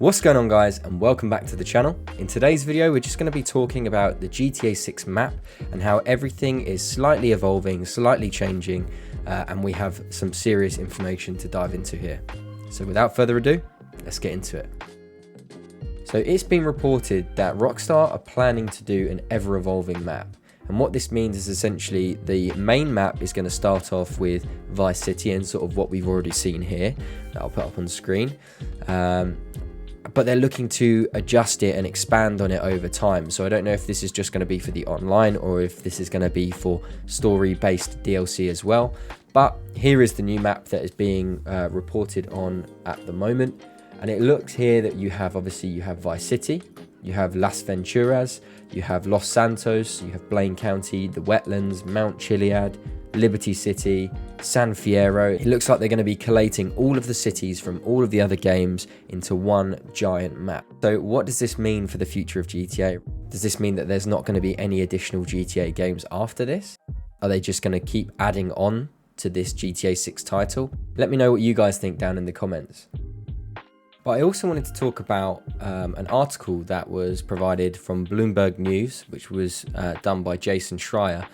What's going on, guys, and welcome back to the channel. In today's video we're just going to be talking about the GTA 6 map and how everything is slightly evolving, slightly changing, and we have some serious information to dive into here. So without further ado, let's get into it. So it's been reported that Rockstar are planning to do an ever-evolving map, and what this means is essentially the main map is going to start off with Vice City and sort of what we've already seen here that I'll put up on the screen. But they're looking to adjust it and expand on it over time. So I don't know if this is just going to be for the online or if this is going to be for story-based DLC as well. But here is the new map that is being reported on at the moment. And it looks here that you have Vice City, you have Las Venturas, you have Los Santos, you have Blaine County, the Wetlands, Mount Chiliad, Liberty City, San Fierro. It looks like they're going to be collating all of the cities from all of the other games into one giant map. So what does this mean for the future of GTA? Does this mean that there's not going to be any additional GTA games after this? Are they just going to keep adding on to this GTA 6 title? Let me know what you guys think down in the comments. But I also wanted to talk about an article that was provided from Bloomberg News, which was done by Jason Schreier.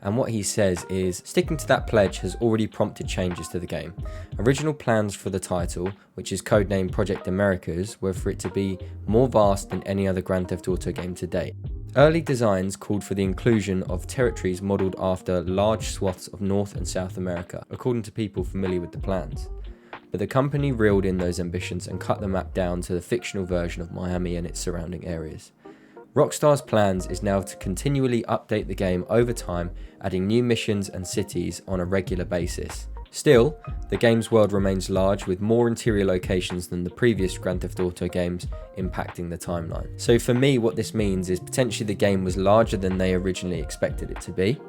And what he says is, sticking to that pledge has already prompted changes to the game. Original plans for the title, which is codenamed Project Americas, were for it to be more vast than any other Grand Theft Auto game to date. Early designs called for the inclusion of territories modelled after large swaths of North and South America, according to people familiar with the plans. But the company reeled in those ambitions and cut the map down to the fictional version of Miami and its surrounding areas. Rockstar's plans is now to continually update the game over time, adding new missions and cities on a regular basis. Still, the game's world remains large, with more interior locations than the previous Grand Theft Auto games, impacting the timeline. So for me, what this means is potentially the game was larger than they originally expected it to be,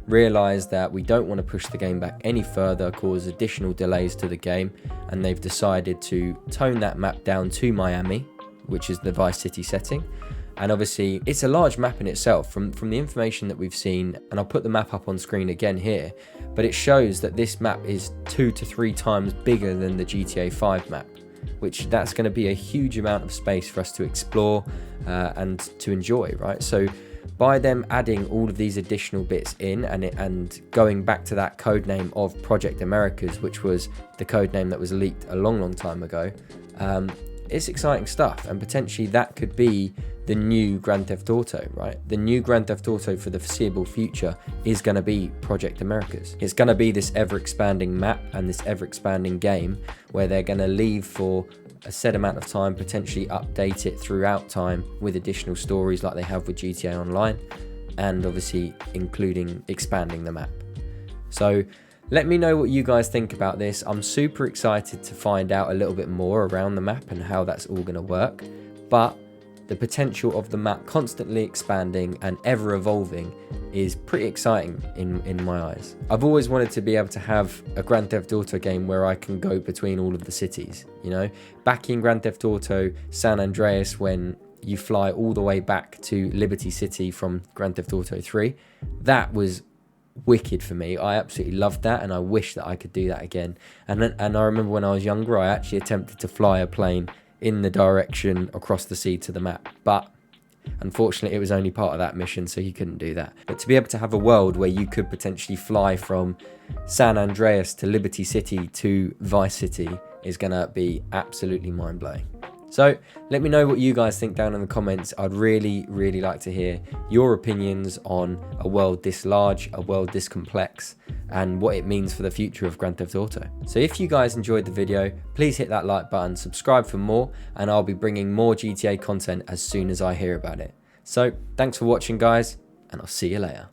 realised that we don't want to push the game back any further, cause additional delays to the game, and they've decided to tone that map down to Miami, which is the Vice City setting. And obviously it's a large map in itself from the information that we've seen, and I'll put the map up on screen again here, but it shows that this map is 2 to 3 times bigger than the GTA 5 map, which that's going to be a huge amount of space for us to explore and to enjoy, right? So by them adding all of these additional bits in and going back to that code name of Project Americas, which was the code name that was leaked a long time ago, it's exciting stuff, and potentially that could be the new Grand Theft Auto, right? The new Grand Theft Auto for the foreseeable future is going to be Project Americas. It's going to be this ever-expanding map and this ever-expanding game where they're going to leave for a set amount of time, potentially update it throughout time with additional stories like they have with GTA Online, and obviously including expanding the map. So let me know what you guys think about this. I'm super excited to find out a little bit more around the map and how that's all going to work. But the potential of the map constantly expanding and ever evolving is pretty exciting in my eyes. I've always wanted to be able to have a Grand Theft Auto game where I can go between all of the cities, you know? Back in Grand Theft Auto San Andreas, when you fly all the way back to Liberty City from Grand Theft Auto 3, that was wicked for me. I absolutely loved that, and I wish that I could do that again. And I remember when I was younger, I actually attempted to fly a plane in the direction across the sea to the map, but unfortunately it was only part of that mission, so you couldn't do that. But to be able to have a world where you could potentially fly from San Andreas to Liberty City to Vice City is gonna be absolutely mind-blowing. So let me know what you guys think down in the comments. I'd really like to hear your opinions on a world this large, a world this complex, and what it means for the future of Grand Theft Auto. So if you guys enjoyed the video, please hit that like button, subscribe for more, and I'll be bringing more GTA content as soon as I hear about it. So thanks for watching, guys, and I'll see you later.